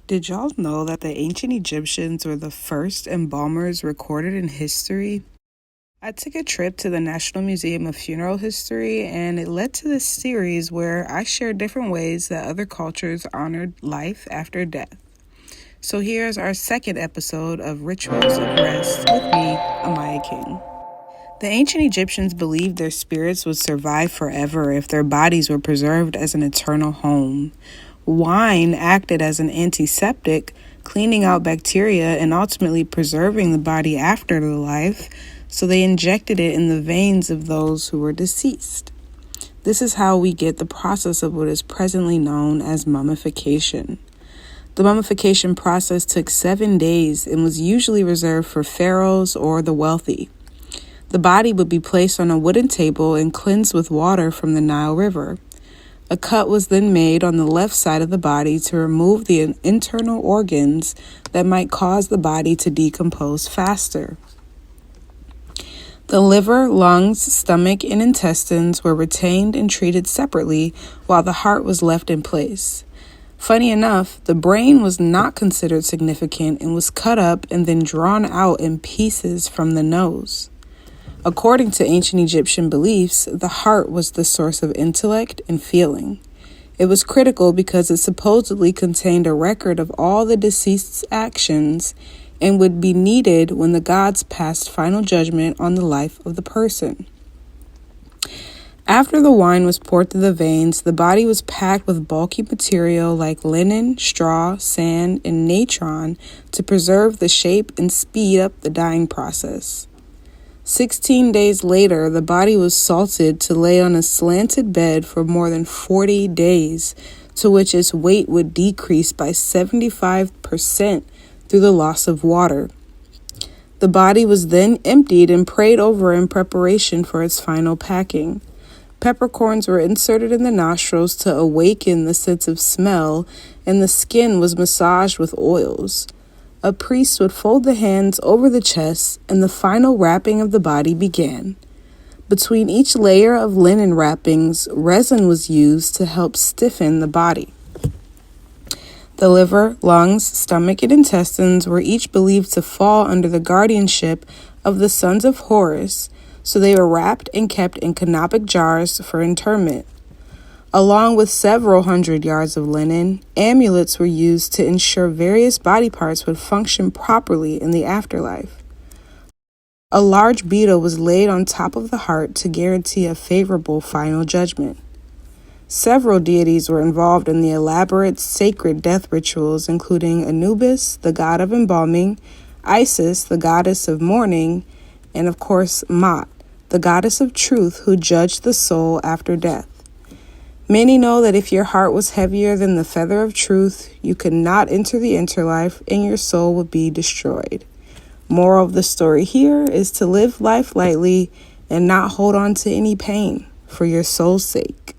Did y'all know that the ancient Egyptians were the first embalmers recorded in history? I took a trip to the National Museum of Funeral History, and it led to this series where I shared different ways that other cultures honored life after death. So here's our second episode of Rituals of Rest with me, Amaya King. The ancient Egyptians believed their spirits would survive forever if their bodies were preserved as an eternal home. Wine acted as an antiseptic, cleaning out bacteria and ultimately preserving the body after the life, so they injected it in the veins of those who were deceased. This is how we get the process of what is presently known as mummification. The mummification process took 7 days and was usually reserved for pharaohs or the wealthy. The body would be placed on a wooden table and cleansed with water from the Nile River. A cut was then made on the left side of the body to remove the internal organs that might cause the body to decompose faster. The liver, lungs, stomach, and intestines were retained and treated separately, while the heart was left in place. Funny enough, the brain was not considered significant and was cut up and then drawn out in pieces from the nose. According to ancient Egyptian beliefs, the heart was the source of intellect and feeling. It was critical because it supposedly contained a record of all the deceased's actions and would be needed when the gods passed final judgment on the life of the person. After the wine was poured through the veins, the body was packed with bulky material like linen, straw, sand, and natron to preserve the shape and speed up the dying process. 16 days later, the body was salted to lay on a slanted bed for more than 40 days, to which its weight would decrease by 75% through the loss of water. The body was then emptied and prayed over in preparation for its final packing. Peppercorns were inserted in the nostrils to awaken the sense of smell, and the skin was massaged with oils. A priest would fold the hands over the chest, and the final wrapping of the body began. Between each layer of linen wrappings, resin was used to help stiffen the body. The liver, lungs, stomach, and intestines were each believed to fall under the guardianship of the sons of Horus, so they were wrapped and kept in canopic jars for interment. Along with several hundred yards of linen, amulets were used to ensure various body parts would function properly in the afterlife. A large beetle was laid on top of the heart to guarantee a favorable final judgment. Several deities were involved in the elaborate sacred death rituals, including Anubis, the god of embalming, Isis, the goddess of mourning, and of course Ma'at, the goddess of truth who judged the soul after death. Many know that if your heart was heavier than the feather of truth, you could not enter the interlife and your soul would be destroyed. Moral of the story here is to live life lightly and not hold on to any pain for your soul's sake.